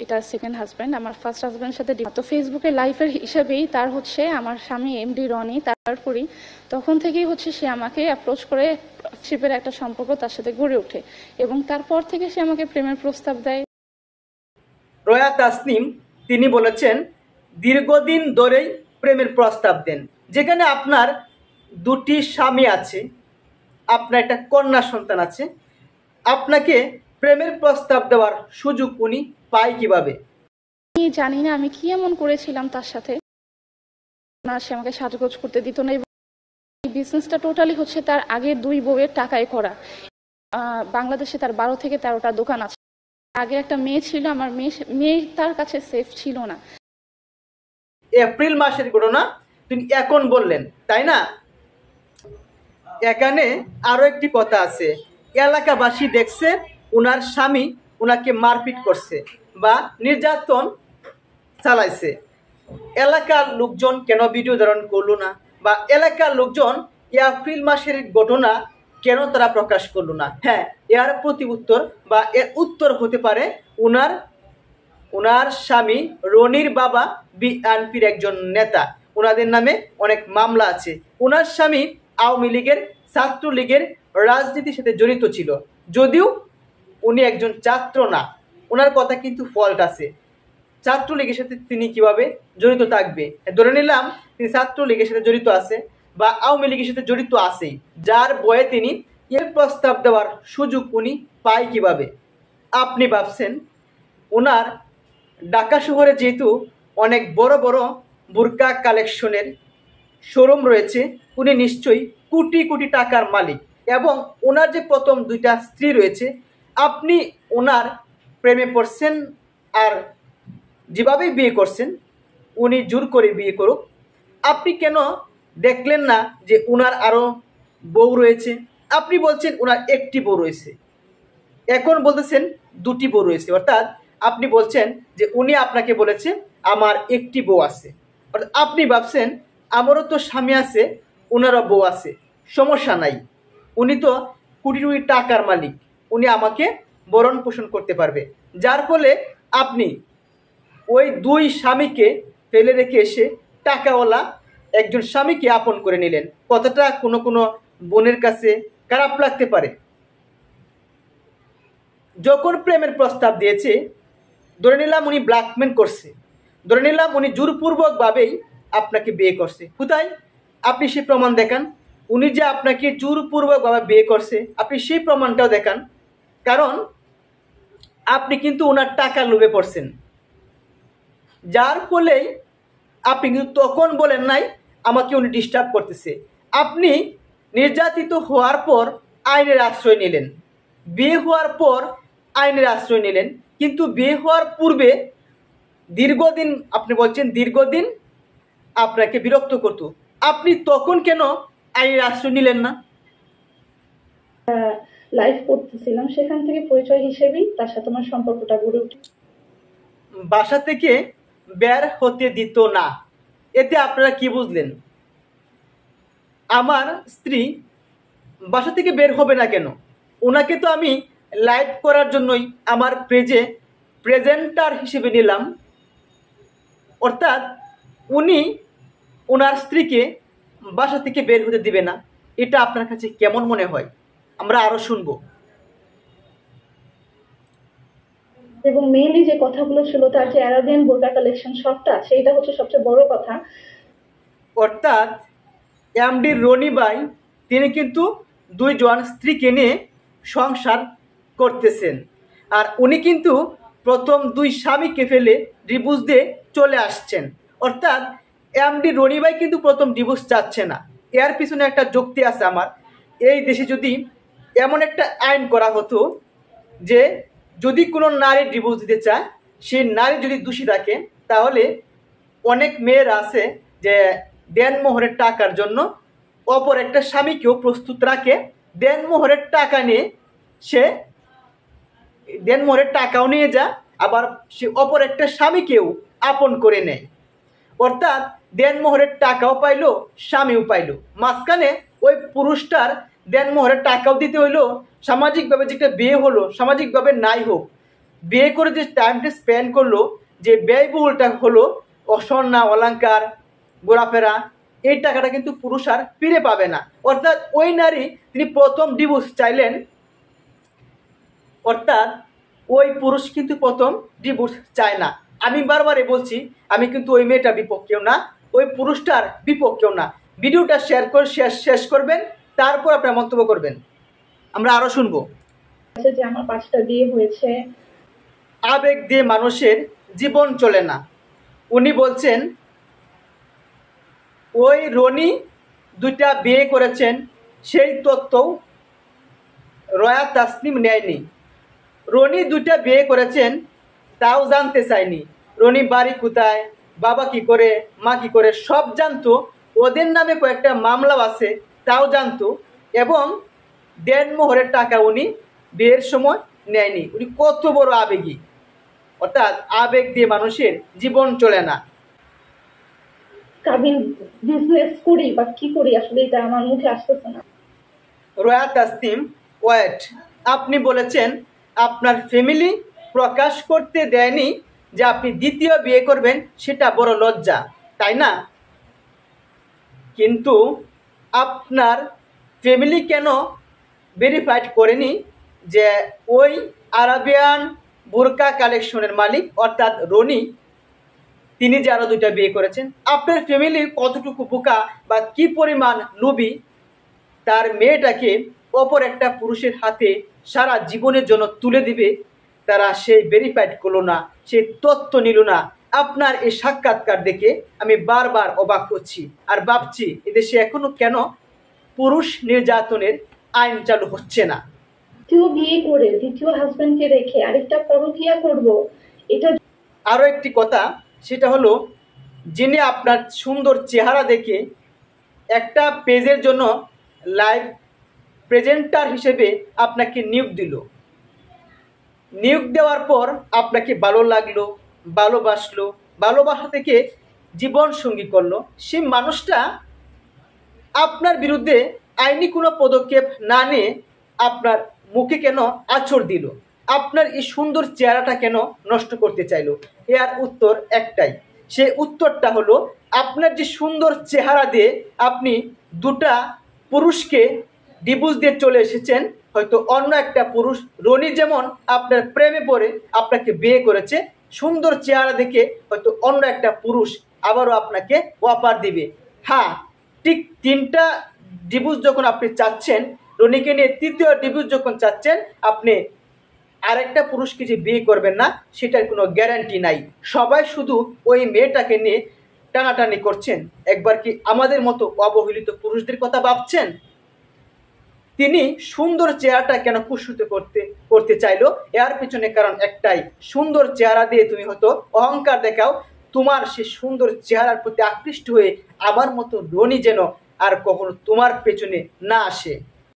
এটা second husband. আমার first হাজব্যান্ডের সাথে তো ফেসবুকে লাইফের হিসাবেই তার হচ্ছে আমার স্বামী এমডি রনি তারপরই তখন থেকেই হচ্ছে সে আমাকে অ্যাপ্রোচ করে শিপের একটা সম্পর্ক তার সাথে গড়ে ওঠে এবং তারপর থেকে সে আমাকে প্রেমের প্রস্তাব দেয়। রয়া তাসনিম তিনি বলেছেন দীর্ঘদিন ধরেই প্রেমের প্রস্তাব দেন, যেখানে আপনার দুটি স্বামী আছে, আপনার একটা কন্যা সন্তান আছে, আপনাকে প্রেমের প্রস্তাব দেওয়ার সুযোগ উনি পায় কিভাবে? আমি জানি না আমি কি এমন করেছিলাম তার সাথে, না সে আমাকে সাজগোজ করতে দিত না। বিজনেসটা টোটালি হচ্ছে তার আগের দুই বউয়ের টাকায় করা। বাংলাদেশে তার 12 থেকে 13টা দোকান আছে। আগে একটা মেয়ে ছিল, আমার মেয়ে তার কাছে সেফ ছিল না। এপ্রিল মাসের ঘটনা তিনি এখন বললেন, তাই না? এখানে আরো একটি কথা আছে, এলাকাবাসী দেখছে ওনার স্বামী ওনাকে মারপিট করছে বা নির্যাতন চালাইছে। এলাকার লোকজন কেন ভিডিও ধারণ করলো না, বা এলাকার লোকজন এপ্রিল মাসের ঘটনা কেন তারা প্রকাশ করলো না? হ্যাঁ, এর প্রতি উত্তর বা এর উত্তর হতে পারে ওনার স্বামী রনির বাবা বিএনপির একজন নেতা, ওনাদের নামে অনেক মামলা আছে। ওনার স্বামী আওয়ামী লীগের ছাত্রলীগের রাজনীতির সাথে জড়িত ছিল, যদিও উনি একজন ছাত্র না। ওনার কথা কিন্তু ফল্ট আছে। ছাত্রলীগের সাথে তিনি কিভাবে জড়িত থাকবে? ধরে নিলাম তিনি ছাত্রলীগের সাথে জড়িত আছে বা আওয়ামী লীগের সাথে জড়িত আছে, যার বয়ে তিনি এর প্রস্তাব দেওয়ার সুযোগ উনি পায় কিভাবে? আপনি ভাবছেন ওনার ঢাকা শহরে যেহেতু অনেক বড় বড় বোরকা কালেকশনের শোরুম রয়েছে, উনি নিশ্চয়ই কোটি কোটি টাকার মালিক, এবং ওনার যে প্রথম দুইটা স্ত্রী রয়েছে, আপনি ওনার প্রেমে পড়ছেন আর যেভাবেই বিয়ে করছেন, উনি জোর করে বিয়ে করুক, আপনি কেন দেখলেন না যে ওনার আরও বউ রয়েছে? আপনি বলছেন ওনার একটি বউ রয়েছে, এখন বলতেছেন দুটি বউ রয়েছে, অর্থাৎ আপনি বলছেন যে উনি আপনাকে বলেছে আমার একটি বউ আছে। অর্থাৎ আপনি ভাবছেন আমারও তো স্বামী আছে, ওনারও বউ আছে, সমস্যা নাই, উনি তো কোটি কোটি টাকার মালিক, উনি আমাকে ভরণ পোষণ করতে পারবে। যার ফলে আপনি ওই দুই স্বামীকে ফেলে রেখে এসে টাকাওয়ালা একজন স্বামীকে আপন করে নিলেন। কথাটা কোনো কোনো বোনের কাছে খারাপ লাগতে পারে। যখন প্রেমের প্রস্তাব দিয়েছে, ধরে নিলাম উনি ব্ল্যাকমেল করছে, ধরে নিলাম উনি জোরপূর্বকভাবেই আপনাকে বিয়ে করছে। কোথায়? আপনি সেই প্রমাণ দেখান। উনি যে আপনাকে জোরপূর্বকভাবে বিয়ে করছে, আপনি সেই প্রমাণটাও দেখান। কারণ আপনি কিন্তু ওনার টাকা লোভে পড়ছেন, যার ফলেই আপনি কিন্তু তখন বলেন নাই আমাকে উনি ডিস্টার্ব করতেছে। আপনি নির্যাতিত হওয়ার পর আইনের আশ্রয় নিলেন, বিয়ে হওয়ার পর আইনের আশ্রয় নিলেন, কিন্তু বিয়ে হওয়ার পূর্বে দীর্ঘদিন, আপনি বলছেন দীর্ঘদিন আপনাকে বিরক্ত করত, আপনি তখন কেন আইনের আশ্রয় নিলেন না? লাইভ করতেছিলাম, সেখান থেকে পরিচয় হিসেবেই তার সাথে আমার সম্পর্কটা গড়ে ওঠে। বাসা থেকে বের হতে দিত না, এতে আপনারা কি বুঝলেন? আমার স্ত্রী বাসা থেকে বের হবে না কেন? ওনাকে তো আমি লাইভ করার জন্যই আমার পেজে প্রেজেন্টার হিসেবে নিলাম। অর্থাৎ উনি ওনার স্ত্রীকে বাসা থেকে বের হতে দিবে না, এটা আপনার কাছে কেমন মনে হয়? আমরা আরো শুনবো। এবং মেইনলি যে কথাগুলো ছিল তার যে অ্যারাবিয়ান বোরকা কালেকশন শপটা, সেইটা হচ্ছে সবচেয়ে বড় কথা। অর্থাৎ এমডি রনি ভাই তিনি কিন্তু দুইজন স্ত্রীকে নিয়ে সংসার করতেছেন, আর উনি কিন্তু প্রথম দুই স্বামীকে ফেলে ডিভোর্স দিয়ে চলে আসছেন। অর্থাৎ এমডি রনি ভাই কিন্তু প্রথম ডিভোর্স চাচ্ছে না। এর পিছনে একটা যুক্তি আছে আমার। এই দেশে যদি এমন একটা আইন করা হতো যে যদি কোনো নারী ডিভোর্স দিতে চায়, সেই নারী যদি দোষী থাকে, তাহলে অনেক মেয়েরা আছে যে দেনমোহরের টাকার জন্য অপর একটা স্বামীকেও প্রস্তুত রাখে, দেনমোহরের টাকা নিয়ে সে দেনমোহরের টাকাও নিয়ে যায়, আবার সে অপর একটা স্বামীকেও আপন করে নেয়। অর্থাৎ দেনমোহরের টাকাও পাইলো, স্বামীও পাইলো, মাঝখানে ওই পুরুষটার দেনমোহরের টাকাও দিতে হইলো, সামাজিকভাবে যেটা বিয়ে হলো সামাজিকভাবে নাই হোক, বিয়ে করে যে টাইমটা স্পেন্ড করলো, যে ব্যয়বহুলটা হলো অসন্না অলংকার ঘোরাফেরা, এই টাকাটা কিন্তু পুরুষ আর ফিরে পাবে না। অর্থাৎ ওই নারী তিনি প্রথম ডিভোর্স চাইলেন, অর্থাৎ ওই পুরুষ কিন্তু প্রথম ডিভোর্স চায় না। আমি বারবারে বলছি, আমি কিন্তু ওই মেয়েটার বিপক্ষেও না, ওই পুরুষটার বিপক্ষেও না। ভিডিওটা শেষ করবেন, তারপর আপনার মন্তব্য করবেন, আমরা আরো শুনবো। যে আমার 5টা বিয়ে হয়েছে। আবেগ দিয়ে মানুষের জীবন চলে না। উনি বলছেন ওই রনি 2টা বিয়ে করেছেন, সেই তথ্য রয়া তাসনিম নেয়নি। রনি 2টা বিয়ে করেছেন তাও জানতে চায়নি। রনি বাড়ি কোথায়, বাবা কি করে, মা কি করে সব জানতো। ওদের নামে কয়েকটা মামলাও আছে তাও জানতো, এবং দেনমোহরের টাকা উনি বিয়ের সময় নেয়নি। উনি কত বড় আবেগী, অর্থাৎ আবেগ দিয়ে মানুষের জীবন চলে না। কাবিন বিজনেস করি বা কি করি আসলে এটা আমার মুখে আসতেছে না। রয়া তাসনিম ওয়েট, আপনি বলেছেন আপনার ফ্যামিলি প্রকাশ করতে দেয়নি যে আপনি দ্বিতীয় বিয়ে করবেন, সেটা বড় লজ্জা, তাই না? কিন্তু আপনার ফ্যামিলি কেন ভেরিফাইড করেনি যে ওই আরাবিয়ান বোরকা কালেকশনের মালিক অর্থাৎ রনি, তিনি যে আরো 2টা বিয়ে করেছেন? আপনার ফ্যামিলি কতটুকু বোকা বা কি পরিমাণ লোভী, তার মেয়েটাকে অপর একটা পুরুষের হাতে সারা জীবনের জন্য তুলে দিবে, তারা সেই ভেরিফাইড করলো না, সেই তথ্য নিল না। আপনার এই সাক্ষাৎকার দেখে আমি বারবার অবাক হচ্ছি আর ভাবছি এদেশে এখনো কেন পুরুষ নির্যাতনের আইন চালু হচ্ছে না। দ্বিতীয় বিয়ে করে দ্বিতীয় হাজবেন্ডকে রেখে আরেকটা পরকীয়া করব, এটা। আরও একটি কথা, সেটা হলো যিনি আপনার সুন্দর চেহারা দেখে একটা পেজের জন্য লাইভ প্রেজেন্টার হিসেবে আপনাকে নিয়োগ দিল, নিয়োগ দেওয়ার পর আপনাকে ভালো লাগলো, ভালোবাসলো, ভালোবাসা থেকে জীবন সঙ্গী করলো, সেই মানুষটা আপনার বিরুদ্ধে আইনি কোনো পদক্ষেপ না নিয়ে আপনার মুখে কেন আঁচড় দিল, আপনার এই সুন্দর চেহারাটা কেন নষ্ট করতে চাইলো? এর উত্তর একটাই, সেই উত্তরটা হলো আপনার যে সুন্দর চেহারা দিয়ে আপনি 2টা পুরুষকে ডিভোর্স দিয়ে চলে এসেছেন, হয়তো অন্য একটা পুরুষ রনি যেমন আপনার প্রেমে পড়ে আপনাকে বিয়ে করেছে, সুন্দর চেহারা দেখে হয়তো অন্য একটা পুরুষ আবারও আপনাকে অফার দিবে। হ্যাঁ, ঠিক 3টা ডিভোর্স যখন আপনি চাচ্ছেন, রনিকে নিয়ে 3য় ডিভোর্স যখন চাচ্ছেন, আপনি আরেকটা পুরুষকে যে বিয়ে করবেন না সেটার কোনো গ্যারান্টি নাই। সবাই শুধু ওই মেয়েটাকে নিয়ে টানাটানি করছেন। একবার কি আমাদের মতো অবহেলিত পুরুষদের কথা ভাবছেন? তিনি সুন্দর চেহারাটা কেন কুৎসিত করতে চাইলো? এর পিছনে কারণ একটাই, সুন্দর চেহারা দিয়ে তুমি হয়তো অহংকার দেখাও, তোমার সেই সুন্দর চেহারার প্রতি আকৃষ্ট হয়ে আমার মতো রনি যেন আর কখনো তোমার পেছনে না আসে।